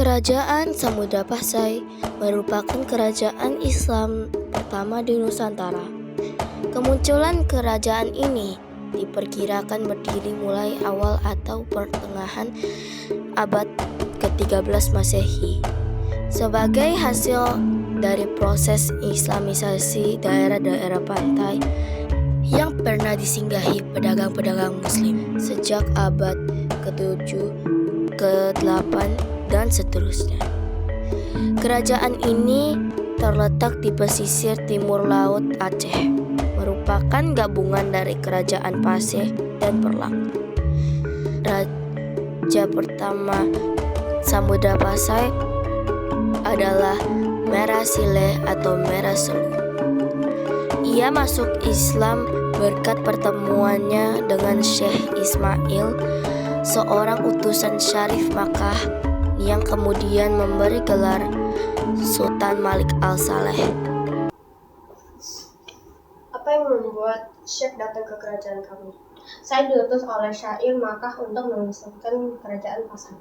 Kerajaan Samudra Pasai merupakan kerajaan Islam pertama di Nusantara. Kemunculan kerajaan ini diperkirakan berdiri mulai awal atau pertengahan abad ke-13 Masehi sebagai hasil dari proses Islamisasi daerah-daerah pantai yang pernah disinggahi pedagang-pedagang Muslim sejak abad ke-7, ke-8, dan seterusnya. Kerajaan ini terletak di pesisir timur laut Aceh, merupakan gabungan dari Kerajaan Paseh dan Perlang. Raja pertama Samudra Pasai adalah Merah Sileh atau Merah Selu. Ia masuk Islam berkat pertemuannya dengan Syekh Ismail, seorang utusan Syarif Makkah yang kemudian memberi gelar Sultan Malik Al-Saleh. Apa yang membuat Syekh datang ke kerajaan kami? Saya diutus oleh Syair Makkah untuk memisahkan kerajaan Pasai.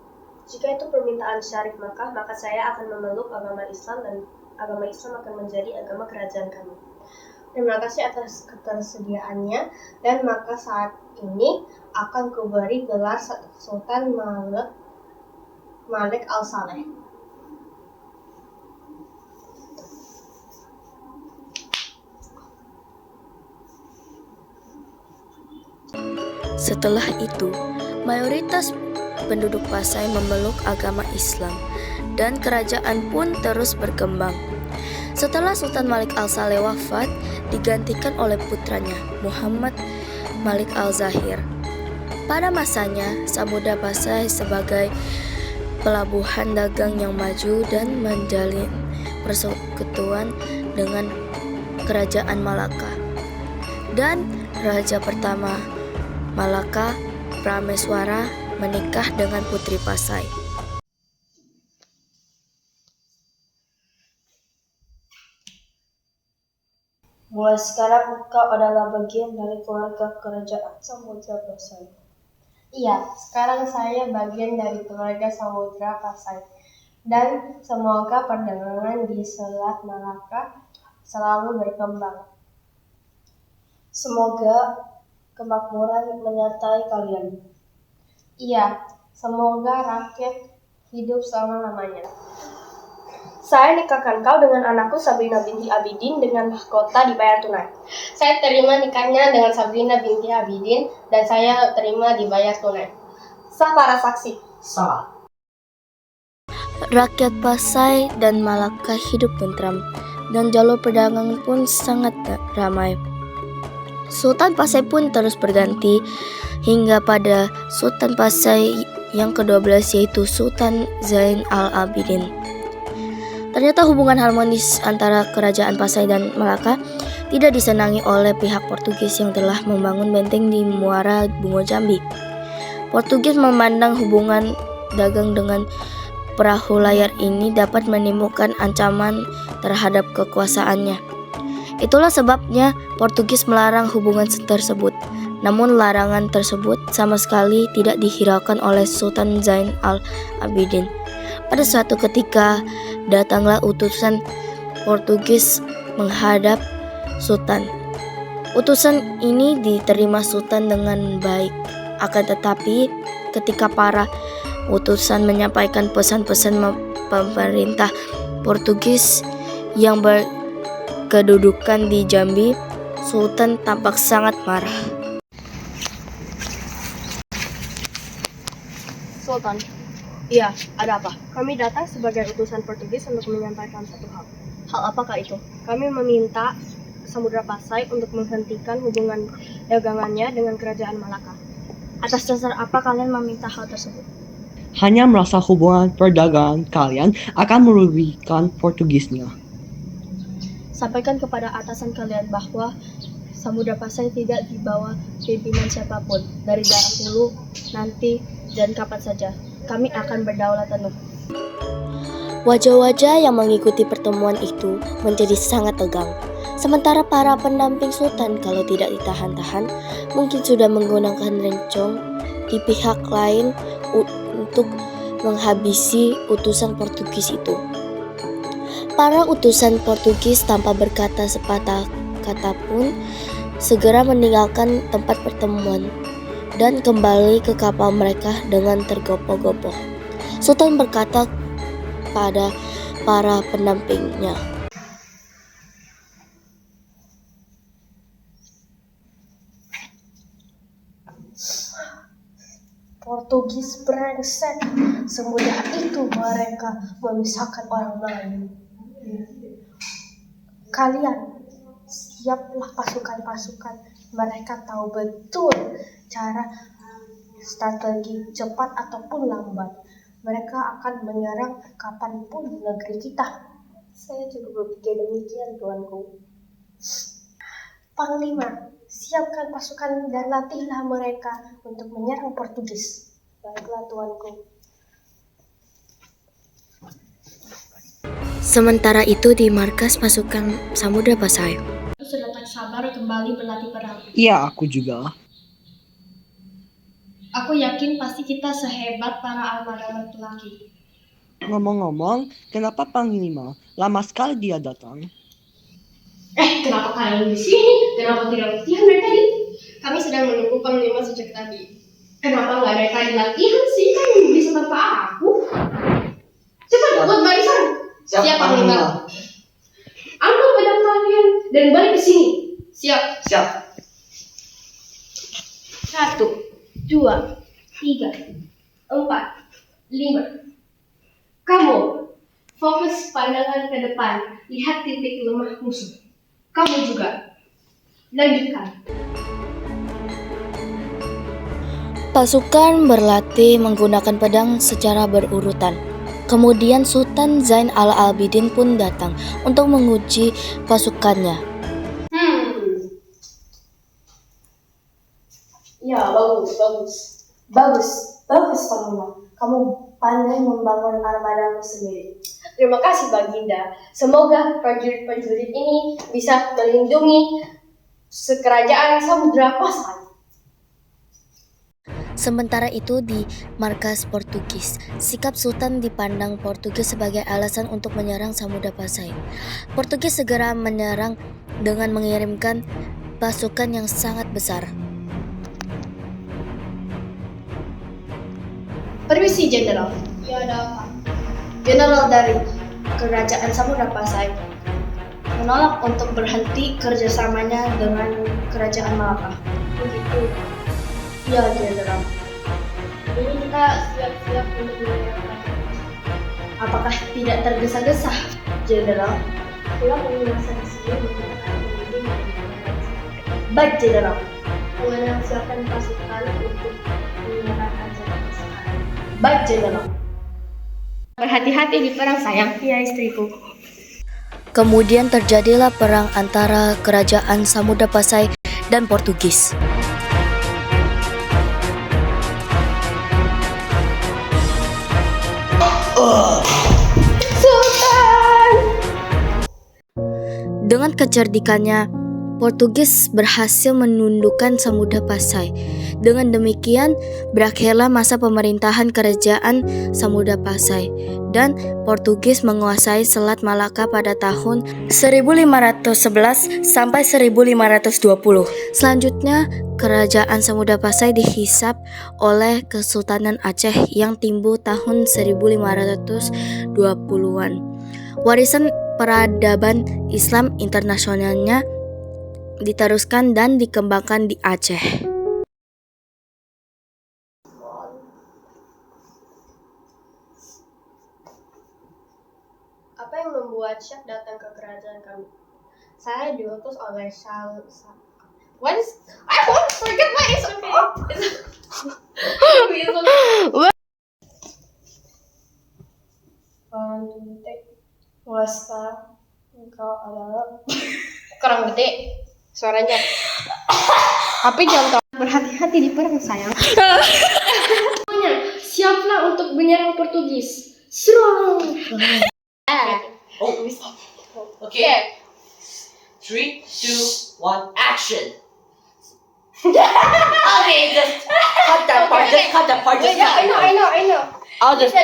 Jika itu permintaan Syarif Makkah, maka saya akan memeluk agama Islam dan agama Islam akan menjadi agama kerajaan kami. Terima kasih atas ketersediaannya, dan maka saat ini akan kuberi gelar Sultan Malik Al-Saleh. Setelah itu, mayoritas penduduk Pasai memeluk agama Islam dan kerajaan pun terus berkembang. Setelah Sultan Malik Al-Saleh wafat, digantikan oleh putranya Muhammad Malik Al-Zahir. Pada masanya, Samudra Pasai sebagai pelabuhan dagang yang maju dan menjalin persekutuan dengan kerajaan Malaka. Dan raja pertama Malaka, Prameswara, menikah dengan putri Pasai. Mulai sekarang kau adalah bagian dari keluarga kerajaan Samudra Pasai. Iya, sekarang saya bagian dari keluarga Samudra Pasai. Dan semoga perdagangan di Selat Malaka selalu berkembang. Semoga kemakmuran menyertai kalian. Iya, semoga rakyat hidup selama-lamanya. Saya nikahkan kau dengan anakku Sabrina binti Abidin dengan mahkota dibayar tunai. Saya terima nikahnya dengan Sabrina binti Abidin dan saya terima dibayar tunai. Sah para saksi? Sah. Rakyat Pasai dan Malaka hidup tentram dan jalur perdagangan pun sangat ramai. Sultan Pasai pun terus berganti hingga pada Sultan Pasai yang ke-12 yaitu Sultan Zain Al-Abidin. Ternyata hubungan harmonis antara kerajaan Pasai dan Malaka tidak disenangi oleh pihak Portugis yang telah membangun benteng di Muara Bungo Jambi. Portugis memandang hubungan dagang dengan perahu layar ini dapat menimbulkan ancaman terhadap kekuasaannya. Itulah sebabnya Portugis melarang hubungan tersebut. Namun larangan tersebut sama sekali tidak dihiraukan oleh Sultan Zain Al-Abidin. Pada suatu ketika, datanglah utusan Portugis menghadap Sultan. Utusan ini diterima Sultan dengan baik. Akan tetapi, ketika para utusan menyampaikan pesan-pesan pemerintah Portugis yang berkedudukan di Jambi, Sultan tampak sangat marah. Sultan. Iya, ada apa? Kami datang sebagai utusan Portugis untuk menyampaikan satu hal. Hal apakah itu? Kami meminta Samudra Pasai untuk menghentikan hubungan dagangannya dengan kerajaan Malaka. Atas dasar apa kalian meminta hal tersebut? Hanya merasa hubungan perdagangan kalian akan merugikan Portugisnya. Sampaikan kepada atasan kalian bahwa Samudra Pasai tidak di bawah pimpinan siapapun, dari dahulu, nanti, dan kapan saja. Kami akan berdaulat penuh. Wajah-wajah yang mengikuti pertemuan itu menjadi sangat tegang. Sementara para pendamping Sultan kalau tidak ditahan-tahan mungkin sudah menggunakan rencong di pihak lain untuk menghabisi utusan Portugis itu. Para utusan Portugis tanpa berkata sepatah kata pun segera meninggalkan tempat pertemuan dan kembali ke kapal mereka dengan tergopoh-gopoh. Sultan berkata pada para pendampingnya, Portugis brengsek, semudah itu mereka memisahkan orang Melayu. Kalian siaplah pasukan-pasukan, mereka tahu betul cara strategi cepat ataupun lambat. Mereka akan menyerang kapanpun negeri kita. Saya juga berpikir demikian, tuanku. Panglima, siapkan pasukan dan latihlah mereka untuk menyerang Portugis. Baiklah, tuanku. Sementara itu di markas pasukan Samudra Pasai, Aku sudah tak sabar kembali berlatih perang. Iya, aku juga. Aku yakin pasti kita sehebat para armada laki-laki. Ngomong-ngomong, kenapa Panglima? Lama sekali dia datang. Kenapa kalian di sini? Kenapa tidak latihan dari tadi? Kami sedang menunggu Panglima sejak tadi. Kenapa nggak dari tadi latihan sih? Kan bisa tanpa aku. Cepat buat barisan. Siap Panglima. Angkat pedang kalian dan balik ke sini. Siap. 1, 2, 3, 4, 5. Kamu fokus pandangan ke depan, lihat titik lemah musuh. Kamu juga. Lanjutkan. pasukan berlatih menggunakan pedang secara berurutan. Kemudian Sultan Zain al-Abidin pun datang untuk menguji pasukannya. Ya, bagus, Panglima. Kamu pandai membangun armadamu sendiri. Terima kasih, Baginda. Semoga prajurit-prajurit ini bisa melindungi kerajaan Samudra Pasai. Sementara itu di markas Portugis, sikap Sultan dipandang Portugis sebagai alasan untuk menyerang Samudra Pasai. Portugis segera menyerang dengan mengirimkan pasukan yang sangat besar. Permisi, Jenderal. Ya, ada apa? Jenderal dari Kerajaan Samudra Pasai menolak untuk berhenti kerjasamanya dengan Kerajaan Malaka. Begitu. Ya, Jenderal. Ini kita siap-siap untuk menyerang. Apakah tidak tergesa-gesa, Jenderal? Pulang penguasa di sini menggunakan pemimpin. Baik, Jenderal. Mengenal siapkan pasukan untuk menyerang kerajaan sekarang. Baik, Jenderal. Berhati-hati di perang, sayang. Ya, istriku. Kemudian terjadilah perang antara Kerajaan Samudra Pasai dan Portugis. Sultan! Dengan kecerdikannya, Portugis berhasil menundukkan Samudra Pasai. Dengan demikian, berakhirlah masa pemerintahan Kerajaan Samudra Pasai dan Portugis menguasai Selat Malaka pada tahun 1511 sampai 1520. Selanjutnya, Kerajaan Samudra Pasai dihisap oleh Kesultanan Aceh yang timbul tahun 1520-an. Warisan peradaban Islam internasionalnya diteruskan dan dikembangkan di Aceh. Apa yang membuat Syekh datang ke kerajaan kami? Saya diutus oleh What is? I won't forget my is okay. Mulai sekarang engkau adalah kurang gede suaranya. Tapi jangan berhati-hati di perang, sayang. Siaplah untuk menyerang Portugis. Serang. Okay. 3, 2, 1, action! Okay, just cut that part. Just cut that part. Just cut that part. I know. I'll just